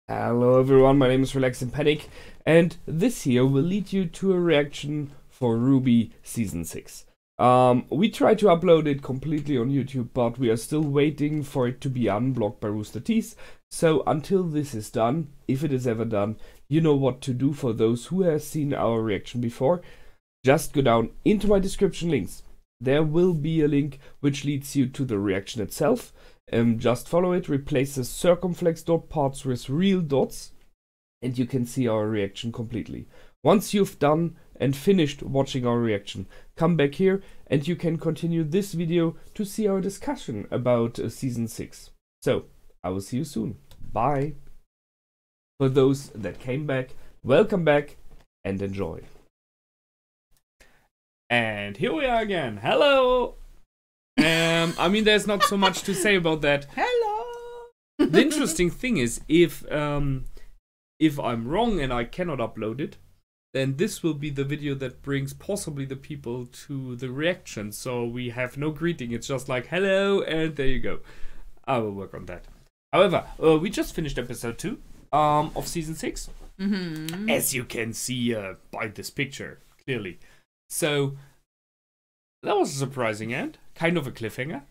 Hello everyone, my name is Relax and Panic, and this here will lead you to a reaction for RWBY Season 6. We tried to upload it completely on YouTube, but we are still waiting for it to be unblocked by Rooster Teeth. So until this is done, if it is ever done, you know what to do for those who have seen our reaction before. Just go down into my description links. There will be a link which leads you to the reaction itself. Just follow it, replace the circumflex dot parts with real dots, and you can see our reaction completely. Once you've done and finished watching our reaction, come back here and you can continue this video to see our discussion about Season 6. So, I will see you soon. Bye! For those that came back, welcome back and enjoy. And here we are again. Hello! I mean, there's not so much to say about that. Hello! The interesting thing is, if I'm wrong and I cannot upload it, then this will be the video that brings possibly the people to the reaction. So we have no greeting, it's just like, hello, and there you go. I will work on that. However, we just finished episode 2 of Season 6. As you can see by this picture, clearly. So, that was a surprising end. Kind of a cliffhanger.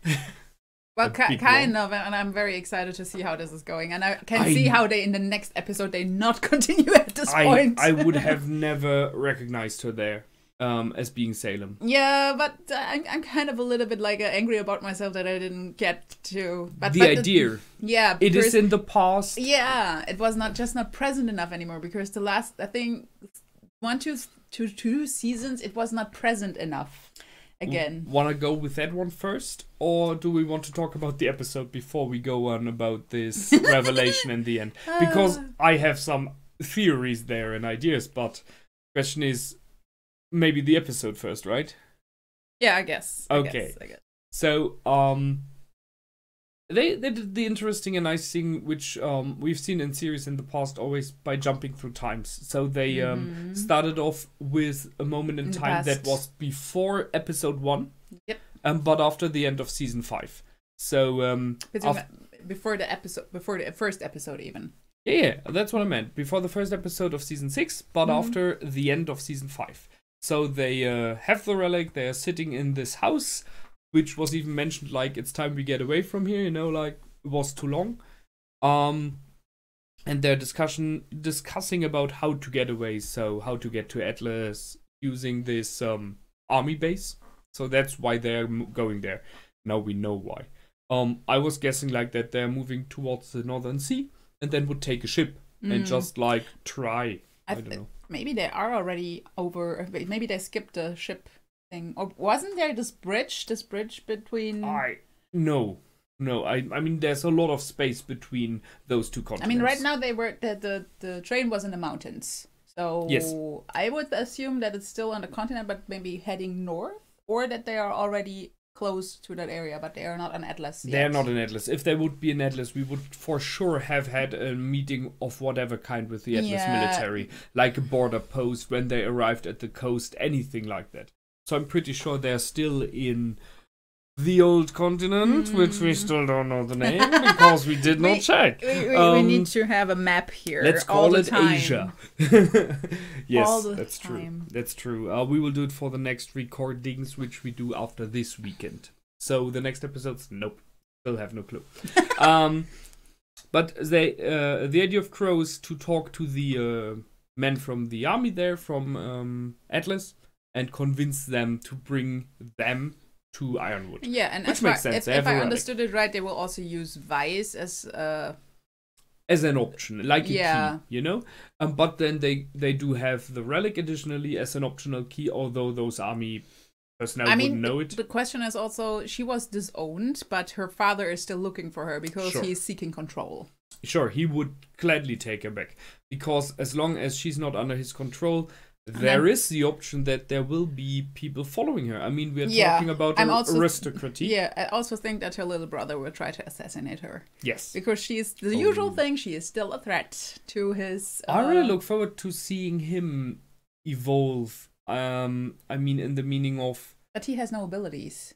Well, kind of, and I'm very excited to see how this is going. And I can see how they, in the next episode, they not continue at this point. I would have never recognized her there as being Salem. Yeah, but I'm kind of a little bit like angry about myself that I didn't get to. But the idea. Yeah. It is in the past. Yeah, it was not present enough anymore because the last, I think, 2 seasons, it was not present enough. Again. Want to go with that one first? Or do we want to talk about the episode before we go on about this revelation in the end? Because I have some theories there and ideas, but the question is maybe the episode first, right? Yeah, I guess. Okay. I guess. So, they did the interesting and nice thing which we've seen in series in the past, always by jumping through times. So they started off with a moment in time that was before episode 1, but after the end of season 5. So before the first episode even. Yeah, that's what I meant. Before the first episode of season 6, but after the end of season 5. So they have the relic. They are sitting in this house, which was even mentioned, like, it's time we get away from here, you know, like, it was too long. And they're discussing about how to get away, so how to get to Atlas using this army base. So that's why they're going there. Now we know why. I was guessing, like, that they're moving towards the Northern Sea, and then would take a ship and just, like, try. I don't know. Maybe they are already over, maybe they skipped the ship. Or wasn't there this bridge between? No. I mean, there's a lot of space between those two continents. I mean, right now they were the train was in the mountains, so yes. I would assume that it's still on the continent, but maybe heading north, or that they are already close to that area, but they are not on Atlas yet. They're not in Atlas. If they would be in Atlas, we would for sure have had a meeting of whatever kind with the Atlas military, like a border post when they arrived at the coast, anything like that. So I'm pretty sure they're still in the old continent, which we still don't know the name because we did not check. We need to have a map here. Let's call it Asia. Yes, all the that's time. True. That's true. We will do it for the next recordings, which we do after this weekend. So the next episodes, nope, still have no clue. But the idea of Crow is to talk to the men from the army there, from Atlas, and convince them to bring them to Ironwood. Yeah, and which makes sense. If I understood it right, they will also use Vice as an option, like a key, you know. But then they do have the relic additionally as an optional key, although those army personnel wouldn't know it. The question is also, she was disowned, but her father is still looking for her because he's seeking control. Sure, he would gladly take her back because as long as she's not under his control, there is the option that there will be people following her. I mean, we're talking about aristocracy. Yeah, I also think that her little brother will try to assassinate her. Yes. Because she's the usual thing. She is still a threat to his... I really look forward to seeing him evolve. I mean, in the meaning of... But he has no abilities.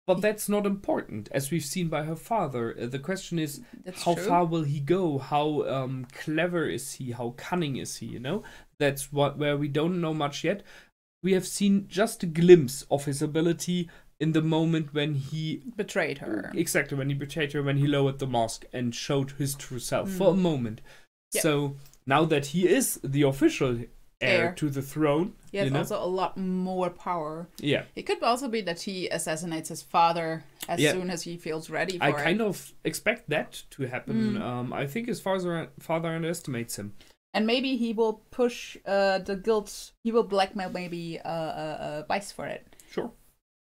But that's not important, as we've seen by her father. The question is, how far will he go? How clever is he? How cunning is he? You know, that's where we don't know much yet. We have seen just a glimpse of his ability in the moment when he betrayed her. Exactly, when he betrayed her, when he lowered the mask and showed his true self for a moment. Yep. So now that he is the official heir to the throne, he has also a lot more power. Yeah. It could also be that he assassinates his father as soon as he feels ready for it. I kind of expect that to happen. I think his father underestimates him. And maybe he will push the guild. He will blackmail maybe Vice for it. Sure.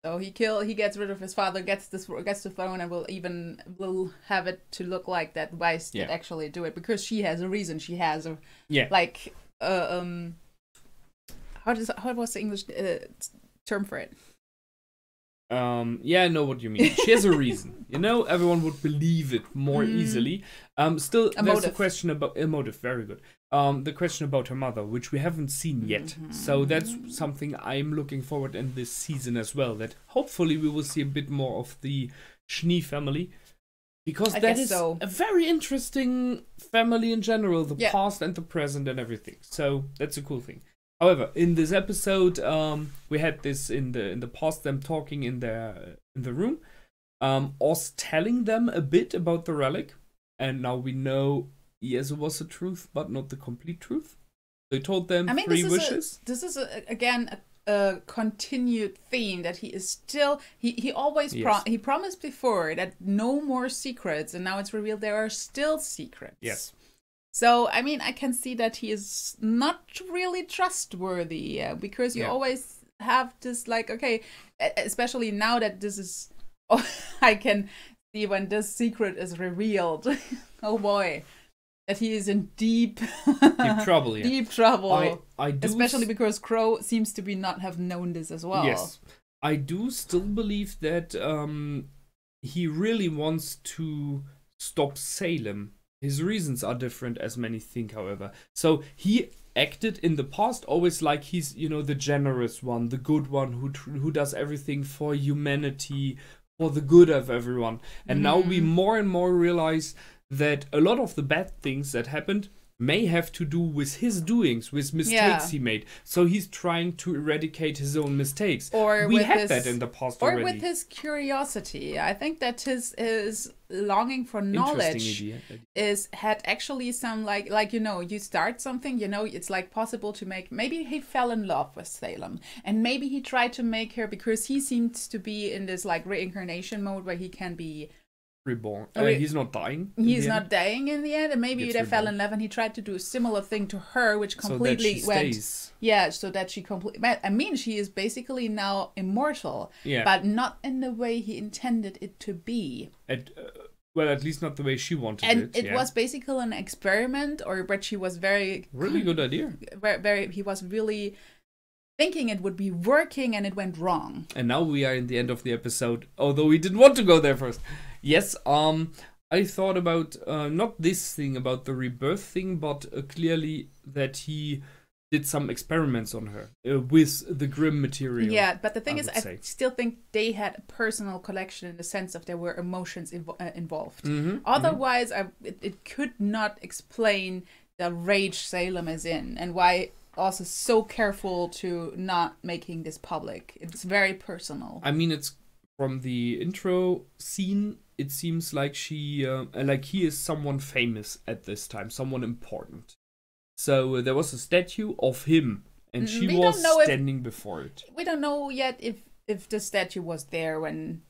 So he gets rid of his father, gets the throne, and will have it to look like that Vice did actually do it, because she has a reason. She has a like how was the English term for it? Yeah, I know what you mean. She has a reason. You know, everyone would believe it more easily. Still, there's a question about a motive. Very good. The question about her mother, which we haven't seen yet. So that's something I'm looking forward in this season as well. That hopefully we will see a bit more of the Schnee family, because that is a very interesting family in general. The past and the present and everything. So that's a cool thing. However, in this episode, we had this in the past, them talking in the room, Oz telling them a bit about the relic, and now we know, yes, it was the truth, but not the complete truth. They told them 3 wishes. This is again a continued theme that he is still. He always he promised before that no more secrets, and now it's revealed there are still secrets. Yes. So, I mean, I can see that he is not really trustworthy, because you always have this, like, okay, especially now that this is, I can see when this secret is revealed, oh boy, that he is in deep trouble. Yeah. Deep trouble, I do especially because Crow seems to be not have known this as well. Yes, I do still believe that he really wants to stop Salem. His reasons are different, as many think, however. So he acted in the past always like he's, you know, the generous one, the good one who does everything for humanity, for the good of everyone. And now we more and more realize that a lot of the bad things that happened may have to do with his doings, with mistakes he made. So he's trying to eradicate his own mistakes. Or we had that in the past already. Or with his curiosity. I think that his longing for knowledge had actually some like, you know, you start something, you know, it's like possible to make. Maybe he fell in love with Salem, and maybe he tried to make her, because he seems to be in this like reincarnation mode where he can be reborn. He's not dying. He's not dying in the end, and maybe they fell in love, and he tried to do a similar thing to her, which completely went. Yeah, so that she completely. I mean, she is basically now immortal, but not in the way he intended it to be. Well, at least not the way she wanted it. And it was basically an experiment, but she was very good idea. He was really thinking it would be working, and it went wrong. And now we are in the end of the episode, although we didn't want to go there first. Yes, I thought about not this thing about the rebirth thing, but clearly that he did some experiments on her with the Grimm material. Yeah, but the thing is, I still think they had a personal collection in the sense of there were emotions involved. Otherwise, it could not explain the rage Salem is in, and why Oz is so careful to not making this public. It's very personal. I mean, it's from the intro scene. It seems like he is someone famous at this time, someone important. So there was a statue of him, and she was standing before it. We don't know yet if the statue was there when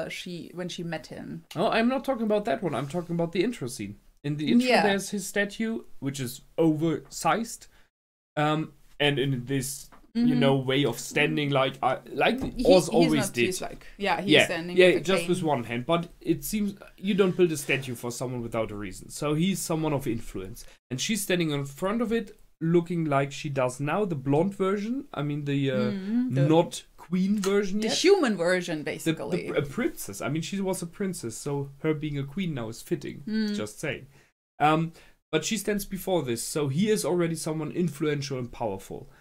she met him. Oh, I'm not talking about that one. I'm talking about the intro scene. In the intro, there's his statue, which is oversized, and in this way of standing like Oz always did. He's standing. Yeah, just with one hand. But it seems you don't build a statue for someone without a reason. So he's someone of influence, and she's standing in front of it, looking like she does now, the blonde version. I mean, the not queen version yet. The human version, basically. A princess. I mean, she was a princess, so her being a queen now is fitting. Just saying. But she stands before this, so he is already someone influential and powerful.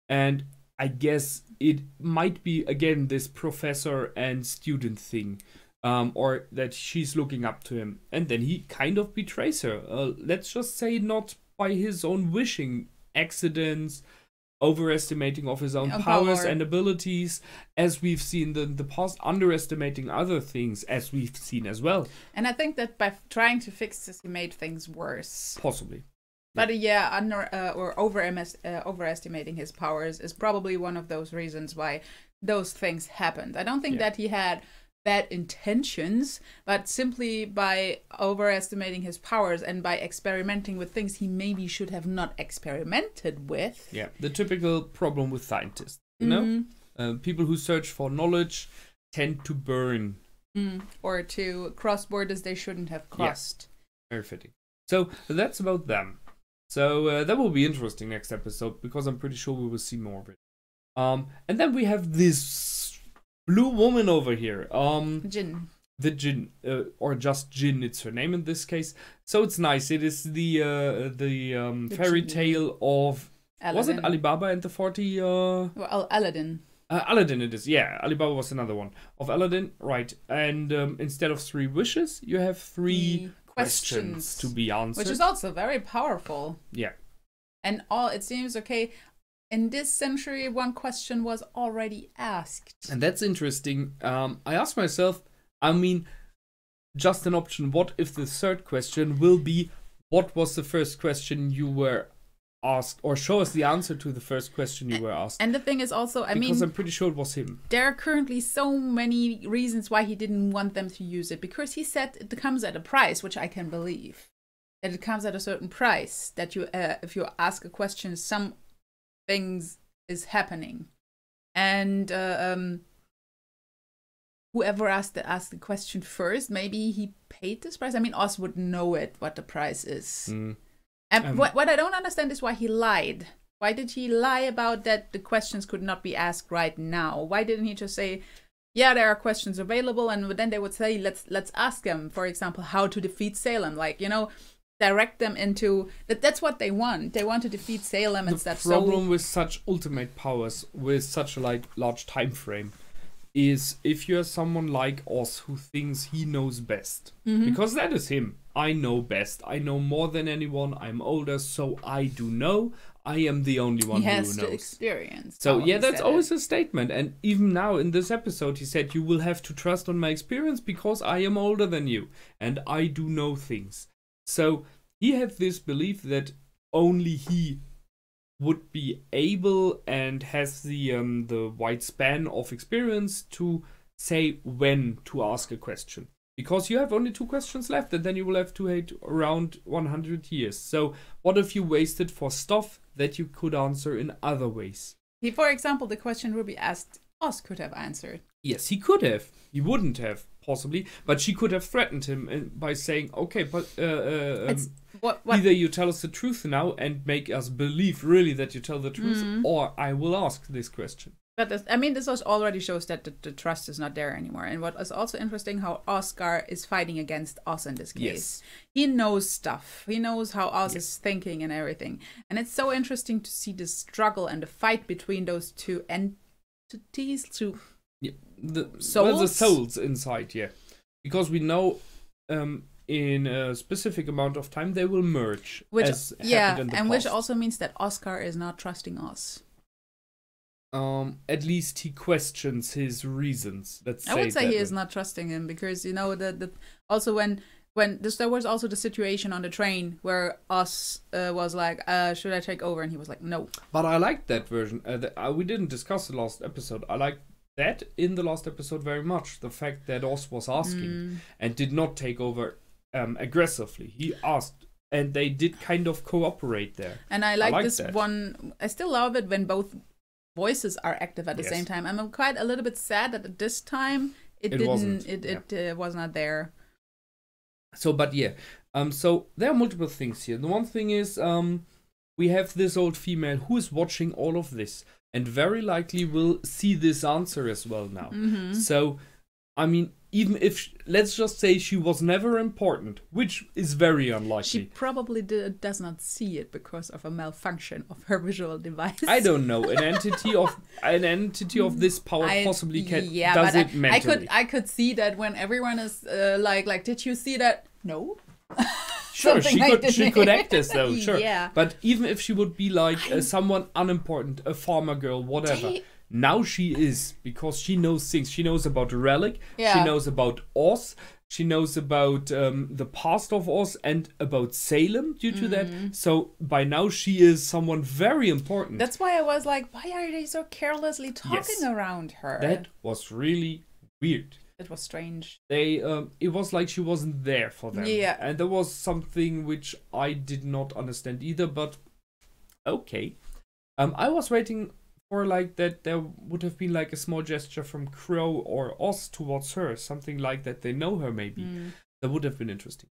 And I guess it might be, again, this professor and student thing. Or that she's looking up to him. And then he kind of betrays her. Let's just say not by his own wishing. Accidents, overestimating of his own powers and abilities, as we've seen in the past, underestimating other things, as we've seen as well. And I think that by trying to fix this, he made things worse. Possibly. But overestimating his powers is probably one of those reasons why those things happened. I don't think that he had bad intentions, but simply by overestimating his powers and by experimenting with things he maybe should have not experimented with. Yeah, the typical problem with scientists, you know? People who search for knowledge tend to burn. Or to cross borders they shouldn't have crossed. Yeah, very fitting. So that's about them. So that will be interesting next episode, because I'm pretty sure we will see more of it. And then we have this blue woman over here. Jinn. The Jinn, or just Jinn, it's her name in this case. So it's nice. It is the fairy tale of Aladdin. Was it Alibaba and the 40? Well, Aladdin. Aladdin it is, yeah. Alibaba was another one. Of Aladdin, right. And instead of 3 wishes, you have 3 questions to be answered. Which is also very powerful. Yeah. And it seems, okay, in this century, 1 question was already asked. And that's interesting. I asked myself, I mean, just an option, what if the 3rd question will be, what was the first question you were asked? Or show us the answer to the first question you were asked. And the thing is also, because I'm pretty sure it was him. There are currently so many reasons why he didn't want them to use it. Because he said it comes at a price, which I can believe. That it comes at a certain price. That you, if you ask a question, some things is happening, and whoever asked the question first, maybe he paid this price. I mean, Oz would know it, what the price is. And what I don't understand is why he lied. Why did he lie about that the questions could not be asked right now? Why didn't he just say, yeah, there are questions available, and then they would say, let's ask them, for example, how to defeat Salem, like, you know, direct them into that's what they want. They want to defeat Salem and stuff. The problem with such ultimate powers, with such a large time frame, is if you're someone like Oz who thinks he knows best, because that is him. I know best. I know more than anyone. I'm older, so I do know. I am the only one who knows. He has to experience. So yeah, that's always a statement. And even now in this episode, he said, "You will have to trust on my experience because I am older than you and I do know things." So he had this belief that only he would be able and has the wide span of experience to say when to ask a question. Because you have only 2 questions left, and then you will have to wait around 100 years. So what if you wasted for stuff that you could answer in other ways? For example, the question RWBY asked, Oz could have answered. Yes, he could have. He wouldn't have, possibly. But she could have threatened him by saying, okay, but either you tell us the truth now and make us believe really that you tell the truth, or I will ask this question. But this also already shows that the trust is not there anymore. And what is also interesting, how Oscar is fighting against Oz in this case. Yes. He knows stuff. He knows how Oz is thinking and everything. And it's so interesting to see the struggle and the fight between those 2 entities, the souls? Well, the souls inside, yeah. Because we know in a specific amount of time they will merge. Which, as happened in the past. Which also means that Oscar is not trusting Oz. At least he questions his reasons. I would say he is not trusting him, because you know also when there was also the situation on the train where Oz was like, should I take over? And he was like, no. But I liked that version. We didn't discuss the last episode. I liked that in the last episode very much. The fact that Oz was asking and did not take over aggressively. He asked, and they did kind of cooperate there. And I like this that. One. I still love it when both voices are active at the same time. I'm quite a little bit sad that at this time it was not there. So, but yeah, so there are multiple things here. The one thing is, we have this old female who is watching all of this and very likely will see this answer as well now. So, I mean, even if, let's just say she was never important, which is very unlikely. She probably does not see it because of a malfunction of her visual device. I don't know. An entity of this power possibly does it mentally. I could see that when everyone is like, did you see that? No. Sure, she could act as though, sure. Yeah. But even if she would be like someone unimportant, a farmer girl, whatever. Now she is, because she knows things. She knows about the relic. Yeah. She knows about Oz. She knows about the past of Oz and about Salem due to that. So by now she is someone very important. That's why I was like, why are they so carelessly talking around her? That was really weird. It was strange. It was like she wasn't there for them. Yeah. And there was something which I did not understand either, but okay. I was waiting for like that there would have been like a small gesture from Crow or Oz towards her, something like that. They know her maybe. That would have been interesting.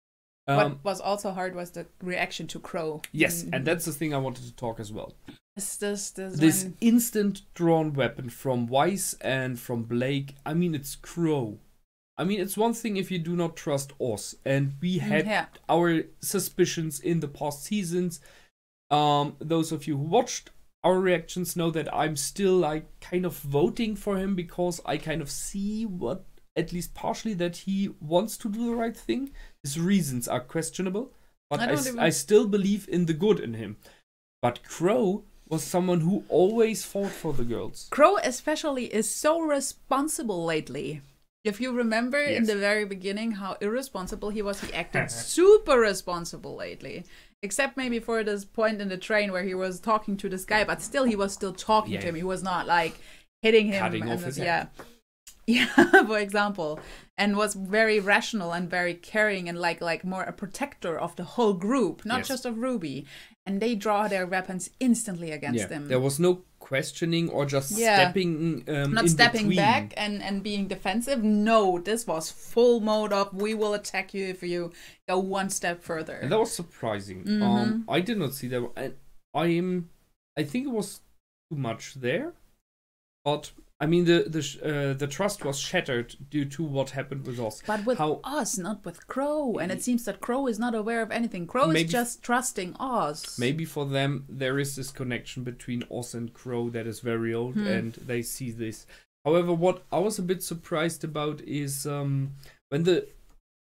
What was also hard was the reaction to Crow. Yes, and that's the thing I wanted to talk as well. This instant drawn weapon from Weiss and from Blake. I mean, it's Crow. I mean, it's one thing if you do not trust Oz, and we had our suspicions in the past seasons. Those of you who watched our reactions know that I'm still like kind of voting for him, because I kind of see what, at least partially, that he wants to do the right thing. His reasons are questionable, but I still believe in the good in him. But Crow was someone who always fought for the girls. Crow especially is so responsible lately. If you remember in the very beginning how irresponsible he was, he acted super responsible lately. Except maybe for this point in the train where he was talking to this guy, but still he was still talking to him. He was not like hitting him. Cutting off his head. Yeah, for example. And was very rational and very caring and like more a protector of the whole group, not just of RWBY. And they draw their weapons instantly against him. There was no questioning or just stepping not stepping back and being defensive. No, this was full mode up. We will attack you if you go one step further. And that was surprising. I did not see that. And I think it was too much there. But I mean, the trust was shattered due to what happened with Oz. But with Oz, not with Crow. And it seems that Crow is not aware of anything. Crow is just trusting Oz. Maybe for them, there is this connection between Oz and Crow that is very old, and they see this. However, what I was a bit surprised about is when the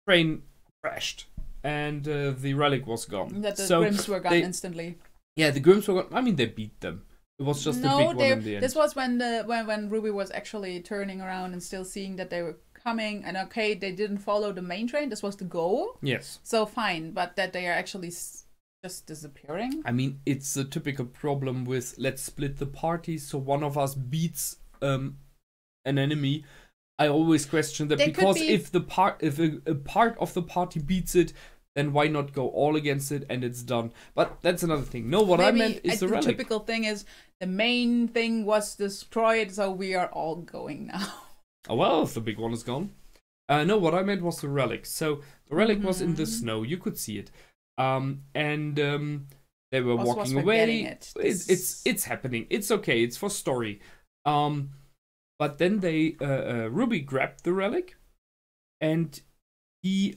train crashed and the relic was gone. That the Grimms were gone instantly. Yeah, the Grimms were gone. I mean, they beat them. It was just a big one in the end. This was when RWBY was actually turning around and still seeing that they were coming. And okay, they didn't follow the main train. This was the goal. Yes. So fine, but that they are actually just disappearing. I mean, it's a typical problem with let's split the party. So one of us beats an enemy. I always question that, because if a part of the party beats it, then why not go all against it and it's done? But that's another thing. No, what I meant is the relic. The typical thing is the main thing was destroyed, so we are all going now. Oh, well, if the big one is gone. No, what I meant was the relic. So the relic was in the snow. You could see it. And they were walking away. It's happening. It's okay. It's for story. But then RWBY grabbed the relic, and he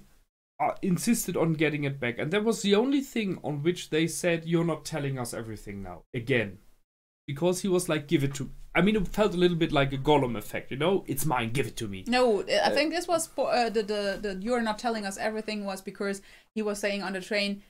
insisted on getting it back. And that was the only thing on which they said, you're not telling us everything now. Again. Because he was like, give it to... I mean, it felt a little bit like a Gollum effect, you know? It's mine, give it to me. No, I think this was for the you're not telling us everything was because he was saying on the train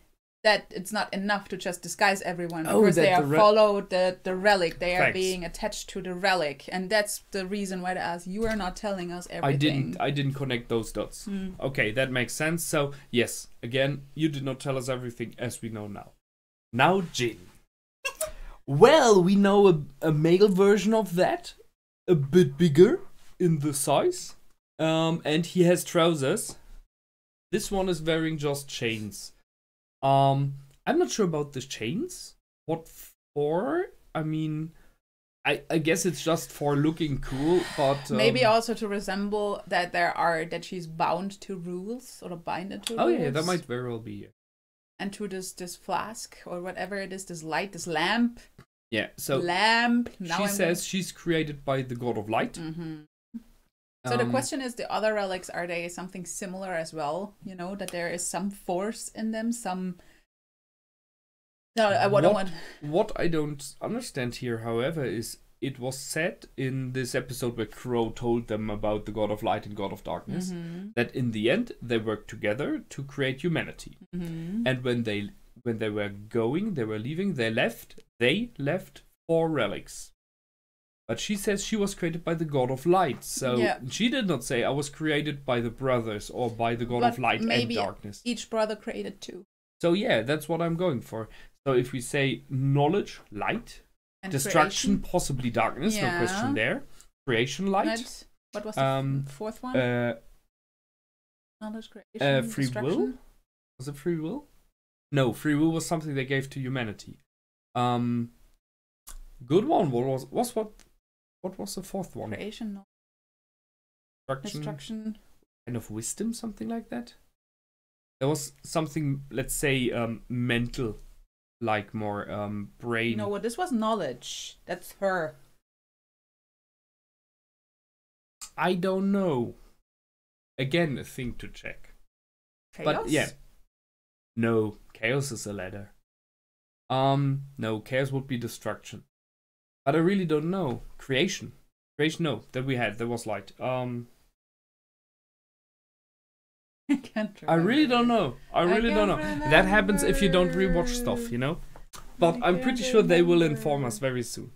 that it's not enough to just disguise everyone, because they are followed the relic. They are being attached to the relic. And that's the reason why they asked, you are not telling us everything. I didn't connect those dots. Okay, that makes sense. So, yes, again, you did not tell us everything, as we know now. Now, Jinn. Well, we know a male version of that, a bit bigger in the size, and he has trousers. This one is wearing just chains. I'm not sure about the chains. What for? I mean, I guess it's just for looking cool, but maybe also to resemble that she's bound to rules or binded to rules. Oh yeah, that might very well be. And to this flask or whatever it is, this light, this lamp. Yeah, so lamp. Now she says she's created by the god of light. So the question is, the other relics, are they something similar as well? You know, that there is some force in them, some... No, what I don't understand here, however, is it was said in this episode where Crow told them about the God of Light and God of Darkness, that in the end they worked together to create humanity. And when they were leaving, they left 4 relics. But she says she was created by the God of Light, so she did not say I was created by the brothers or by the God of Light and Darkness. Each brother created 2. So yeah, that's what I'm going for. So if we say knowledge, light, and destruction, creation. Possibly darkness, no question there. Creation, light. What was the 4th one? Knowledge, creation, free will? Was it free will? No, free will was something they gave to humanity. Good one. What was the 4th one? Creation, destruction. Kind of wisdom, something like that. There was something, let's say, mental, like more brain. No, this was knowledge. That's her. I don't know. Again, a thing to check. Chaos? But yeah. No, chaos is a ladder. No, chaos would be destruction. But I really don't know. Creation. Creation, no. That we had. There was light. I can't remember. I really don't know. I really don't know. That happens if you don't rewatch stuff, you know? But I'm pretty sure they will inform us very soon.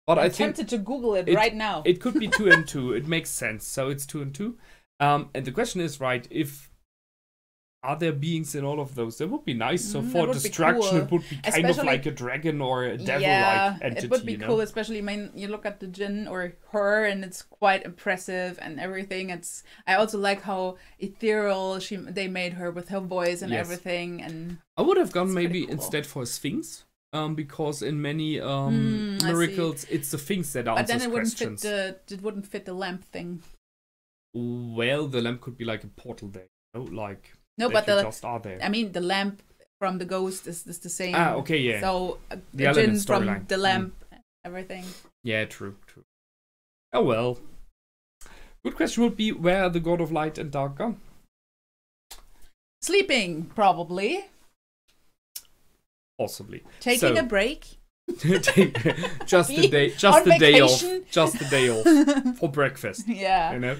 But I'm tempted to Google it right now. It could be 2 and 2. It makes sense. So it's 2 and 2. And the question is, right, are there beings in all of those? That would be nice. So for destruction, it would be kind of like a dragon or a devil-like entity. It would be cool, especially when you look at the Jinn or her, and it's quite impressive and everything. I also like how ethereal they made her with her voice and everything. And I would have gone maybe instead for a sphinx, because in many miracles, it's the sphinx that answers questions. But then it wouldn't fit the lamp thing. Well, the lamp could be like a portal there, you know, like. No, but just are there. I mean, the lamp from the ghost is the same. Ah, okay, yeah. So the Jinn from the lamp, everything. Yeah, true. Oh well. Good question would be, where are the God of Light and Dark gone? Sleeping, probably. Possibly. Taking a break. just a day off. Just a day off for breakfast. Yeah. You know.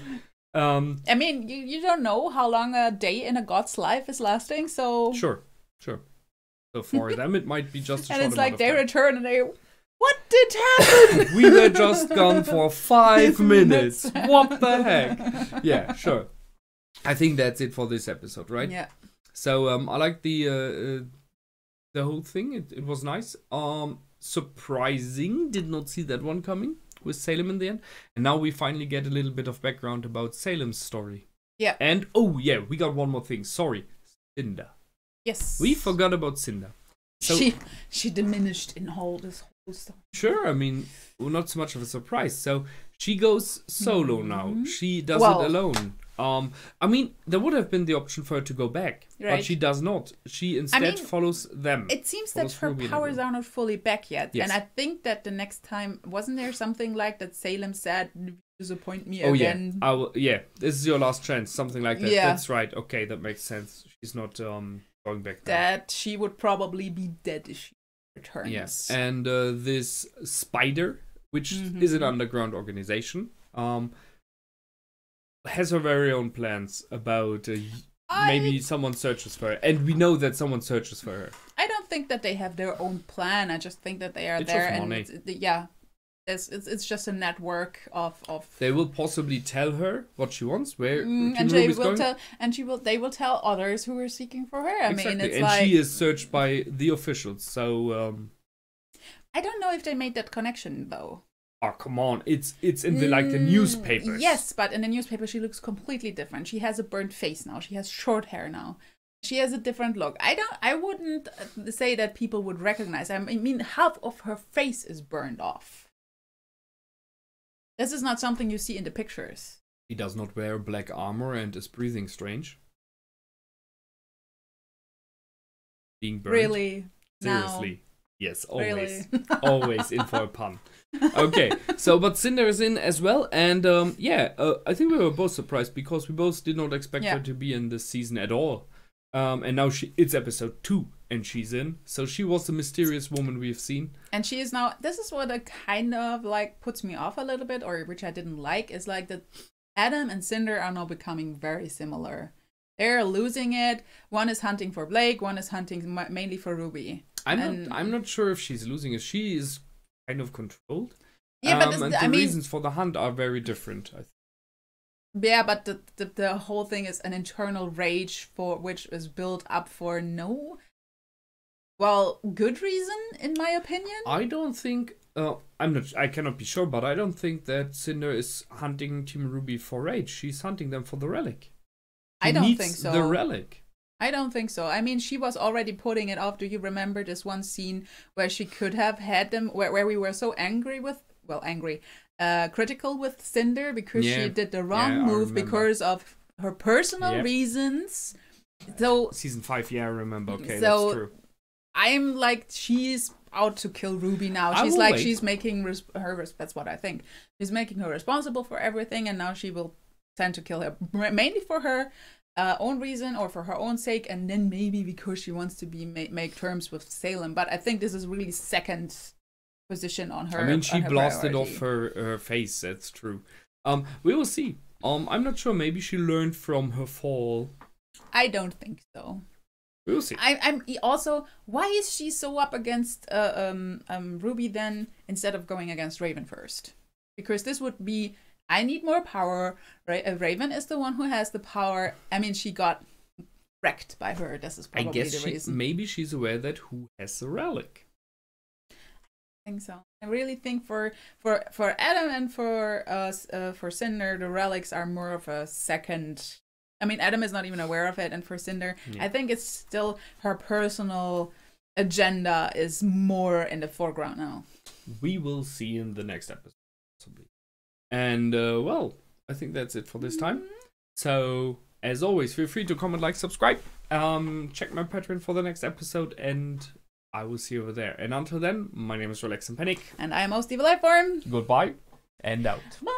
I mean, you don't know how long a day in a god's life is lasting, so... Sure. So for them, it might be just a short And it's like they time. return and they... What did happen? We were just gone for 5 minutes. What the heck? Yeah, sure. I think that's it for this episode, right? Yeah. So I like the whole thing. It was nice. Surprising. Did not see that one coming. With Salem in the end, and now we finally get a little bit of background about Salem's story. Yeah. And oh yeah, we got one more thing. Sorry, Cinder. Yes. We forgot about Cinder. So, she diminished in all this whole stuff. Sure, I mean, not so much of a surprise. So she goes solo now. She does it alone. I mean, there would have been the option for her to go back, but she does not. She instead follows them. It seems that her powers are not fully back yet. Yes. And I think that the next time, wasn't there something like that Salem said, disappoint me again? Yeah, this is your last chance, something like that. Yeah. That's right. Okay, that makes sense. She's not going back now. That she would probably be dead if she returns. Yes, and this spider, which is an underground organization, has her very own plans about maybe someone searches for her, and we know that someone searches for her. I don't think that they have their own plan. I just think that they are there, and it's just a network of. They will possibly tell her what she wants, where and they will tell others who are seeking for her. I mean, it's like she is searched by the officials. So I don't know if they made that connection though. Oh, come on. It's in the the newspapers. Yes, but in the newspaper she looks completely different. She has a burnt face now. She has short hair now. She has a different look. I wouldn't say that people would recognize her. I mean, half of her face is burned off. This is not something you see in the pictures. He does not wear black armor and is breathing strange. Being burned. Really? Seriously. Now, Yes, always. Really? Always in for a pun. Okay, so but Cinder is in as well, and I think we were both surprised because we both did not expect her to be in this season at all. And now it's episode 2 and she's in, so she was the mysterious woman we've seen. And she is now, this is what kind of like puts me off a little bit, or which I didn't like, is like that Adam and Cinder are now becoming very similar. They're losing it. One is hunting for Blake, one is hunting mainly for Ruby. I'm not sure if she's losing it. She is kind of controlled. Yeah, but and the reasons for the hunt are very different, I think. Yeah, but the whole thing is an internal rage for which is built up for good reason, in my opinion. I don't think I cannot be sure, but I don't think that Cinder is hunting Team RWBY for rage. She's hunting them for the relic. I don't think so. The relic. I don't think so. I mean, she was already putting it off. Do you remember this one scene where she could have had them, where we were so critical with Cinder because she did the wrong move because of her personal reasons. So season 5, I remember. Okay, so that's true. I'm like, she's out to kill RWBY now. She's making her. That's what I think. She's making her responsible for everything, and now she will tend to kill her mainly for her own reason or for her own sake, and then maybe because she wants to be make terms with Salem. But I think this is really second position on her. I mean, she blasted off her face. That's true. We will see. I'm not sure. Maybe she learned from her fall. I don't think so. We'll see. I'm also, why is she so up against RWBY then instead of going against Raven first? Because this would be, I need more power. Raven is the one who has the power. I mean, she got wrecked by her. This is probably the reason. Maybe she's aware that who has the relic. I think so. I really think for Adam and for Cinder, the relics are more of a second. I mean, Adam is not even aware of it, and for Cinder, I think it's still her personal agenda is more in the foreground now. We will see in the next episode, possibly. And, I think that's it for this time. So, as always, feel free to comment, like, subscribe. Check my Patreon for the next episode, and I will see you over there. And until then, my name is Relax and Panic. And I am Most Evil Lifeform. Goodbye, and out. Bye!